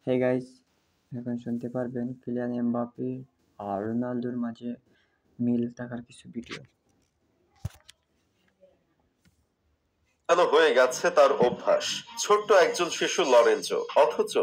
Hey guys, এখন শুনতে পারবেন কিলিয়ান এমবাপ্পে আর রোনালদোর মাঝে মিল থাকার কিছু ভিডিও। কেন হয়ে গেছে তার অভ্যাস। ছোট্ট একজন শিশু লরেঞ্জো, অথচ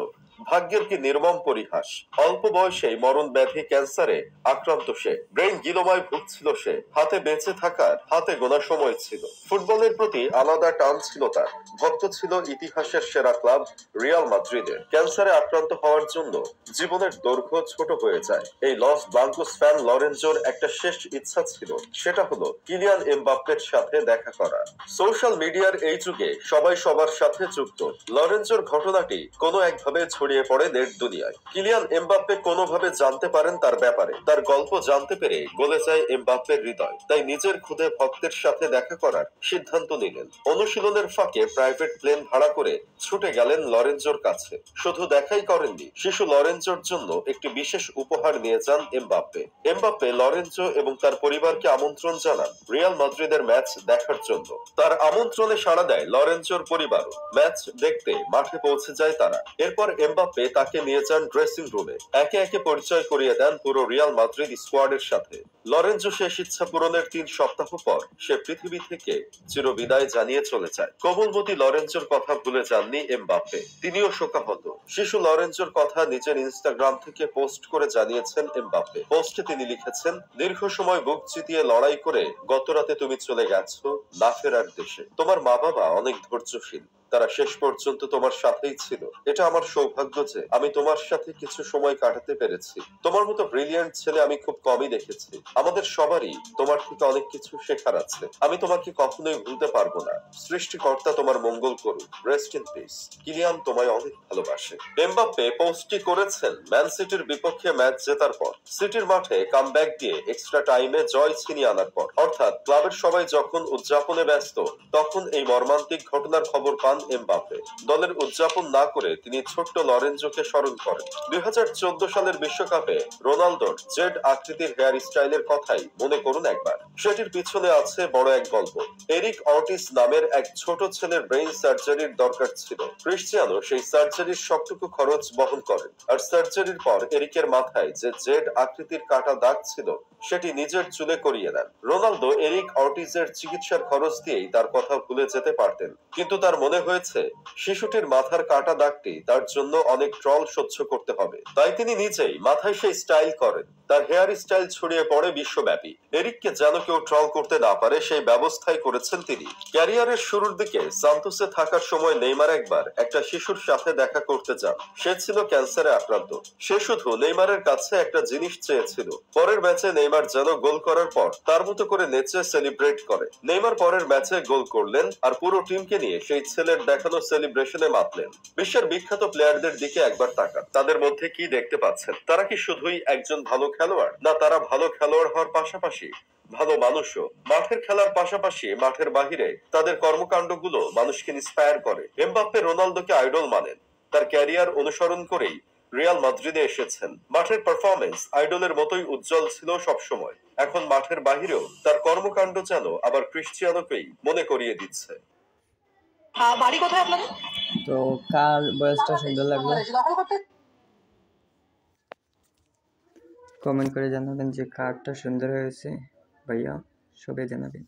ভাগ্যের কি নির্মম পরিহাস। অল্প বয়সেই মরণ ব্যাধি ক্যান্সারে আক্রান্ত সে। ব্রেন গিলোমায় ভুগছিল সে। হাতে বেঁচে থাকার হাতে গোনা সময় ছিল। ফুটবলের প্রতি আলাদা টান ছিল তার। ভক্ত ছিল ইতিহাসের সেরা ক্লাব রিয়াল মাদ্রিদের। ক্যান্সারে আক্রান্ত হওয়ার জন্য জীবনের দৈর্ঘ্য ছোট হয়ে যায়। এই লস ব্লাঙ্কোস ফ্যান লরেঞ্জোর একটা শেষ ইচ্ছা ছিল, সেটা হলো কিলিয়ান এমবাপ্পের সাথে দেখা করা। সোশ্যাল মিডিয়ার এই যুগে সবাই সবার সাথে যুক্ত। লরেঞ্জোর ঘটনাটি কোনো একভাবে ছড়িয়ে পড়ে নেট দুনিয়ায়। কিলিয়ান এমবাপ্পে কোনোভাবে জানতে পারেন তার ব্যাপারে। তার গল্প জানতে পেরে গলে যায় এমবাপ্পের হৃদয়। তাই নিজের খুদে ভক্তের সাথে দেখা করার সিদ্ধান্ত নিলেন। অনুশীলনের ফাঁকে প্রাইভেট প্লেন ভাড়া করে ছুটে গেলেন লরেঞ্জোর কাছে। শুধু দেখাই করেননি, শিশু লরেঞ্জোর জন্য একটি বিশেষ উপহার নিয়ে যান এমবাপ্পে। এমবাপ্পে লরেঞ্জো এবং তার পরিবারকে আমন্ত্রণ জানান রিয়াল মাদ্রিদের ম্যাচ দেখার জন্য। তার আমন্ত্রণে সাড়া দেয় লরেঞ্জোর পরিবারও। ম্যাচ দেখতে মাঠে পৌঁছে যায় তারা। এরপর এমবাপ্পে তাকে নিয়ে যান ড্রেসিং রুমে। একে একে পরিচয় করিয়ে দেন পুরো রিয়াল মাদ্রিদ স্কোয়াডের সাথে। লরেঞ্জো শেষ ইচ্ছা পূরণের 3 সপ্তাহ পর সে পৃথিবী থেকে চিরবিদায় জানিয়ে চলে যায়। কোমলমতি লরেঞ্জোর কথা ভুলে যাননি এমবাপ্পে, তিনিও শোকাহত। শিশু লরেঞ্জোর কথা নিজের ইনস্টাগ্রাম থেকে পোস্ট করে জানিয়েছেন এমবাপ্পে। পোস্টে তিনি লিখেছেন, দীর্ঘ সময় বুক চিতিয়ে লড়াই করে গতরাতে তুমি চলে গেছো না ফেরার দেশে। তোমার মা বাবা অনেক ধৈর্যশীল, তারা শেষ পর্যন্ত তোমার সাথেই ছিল। এটা আমার সৌভাগ্য যে আমি তোমার সাথে কিছু সময় কাটাতে পেরেছি। তোমার মতো ব্রিলিয়ান্ট ছেলে আমি খুব কমই দেখেছি। আমাদের সবারই তোমার থেকে অনেক কিছু শেখার আছে। আমি তোমাকে কখনোই ভুলতে পারবো না। সৃষ্টিকর্তা তোমার মঙ্গল করুন। Rest in peace. কিলিয়ান তোমায় অনেক ভালোবাসে। এমবাপ্পে পোস্টটি করেছেন ম্যান সিটির বিপক্ষে ম্যাচ জেতার পর। সিটির মাঠে কামব্যাক দিয়ে এক্সট্রা টাইমে জয় ছিনিয়ে আনার পর। অর্থাৎ ক্লাবের সবাই যখন উদযাপনে ব্যস্ত, তখন এই মর্মান্তিক ঘটনার খবর পান এমবাপ্পে। দলের উদযাপন না করে তিনি ছোট্ট লরেঞ্জোকে স্মরণ করেন। 2014 সালের বিশ্বকাপে রোনালদোর জেড আকৃতির হেয়ার স্টাইলের কথাই মনে করুন একবার। সেটির পিছনে আছে বড় এক গল্প। এরিক অর্টিস নামের এক ছোট ছেলের ব্রেইন সার্জারির দরকার ছিল। ক্রিশ্চিয়ানো সেই সার্জারির সবটুকু খরচ বহন করেন। আর সার্জারির পর এরিকের মাথায় যে জেড আকৃতির কাটা দাগ ছিল, সেটি নিজের চুলে করিয়ে নেন। রোনালদো এরিক অর্টিজের চিকিৎসার খরচ দিয়েই তার কথা ভুলে যেতে পারতেন, কিন্তু তার মনে হয়েছে শিশুটির মাথার কাটা দাগটি তার জন্য অনেক ট্রল সহ্য করতে হবে। তাই তিনি নিজেই মাথায় সেই স্টাইল করেন। তার হেয়ার স্টাইল ছড়িয়ে পড়ে বিশ্বব্যাপী। এরিককে যেন কেউ ট্রল করতে না পারে সেই ব্যবস্থাই করেছেন তিনি। ক্যারিয়ারের শুরুর দিকে সান্তোসে থাকার সময় নেইমার একবার একটা শিশুর সাথে দেখা করতে যান। সে ছিল ক্যান্সারে আক্রান্ত। সে শুধু নেইমারের কাছে একটা জিনিস চেয়েছিল। পরের ম্যাচে নেইমার যেন গোল করার পর তার মতো করে নেচে সেলিব্রেট করে। নেইমার পরের ম্যাচে গোল করলেন আর পুরো টিমকে নিয়ে সেই ছেলের দেখানো সেলিব্রেশনে মাতলেন। বিশ্বের বিখ্যাত প্লেয়ারদের দিকে একবার তাকান। তাদের মধ্যে কি দেখতে পাচ্ছেন? তারা কি শুধুই একজন ভালো খেলোয়াড়? না, তারা ভালো খেলোয়াড় হওয়ার পাশাপাশি ভালো মানুষও। মাঠের খেলার পাশাপাশি মাঠের বাহিরে তাদের কর্মকাণ্ডগুলো মানুষকে ইন্সপায়ার করে। এমবাপ্পে রোনালদোকে আইডল মানেন। তার ক্যারিয়ার অনুসরণ করেই রিয়াল মাদ্রিদে এসেছেন। মাঠের পারফরম্যান্স আইডলের মতোই উজ্জ্বল ছিল সবসময়। এখন মাঠের বাহিরেও তার কর্মকাণ্ড যেন আবার ক্রিশ্চিয়ানোকেই মনে করিয়ে দিচ্ছে। বাড়ি কোথায় আপনাদের? তো কার বয়সটা সুন্দর লাগলো কমেন্ট করে জানাবেন যে কারটা সুন্দর হয়েছে। ভাইয়া সবাই জানাবেন।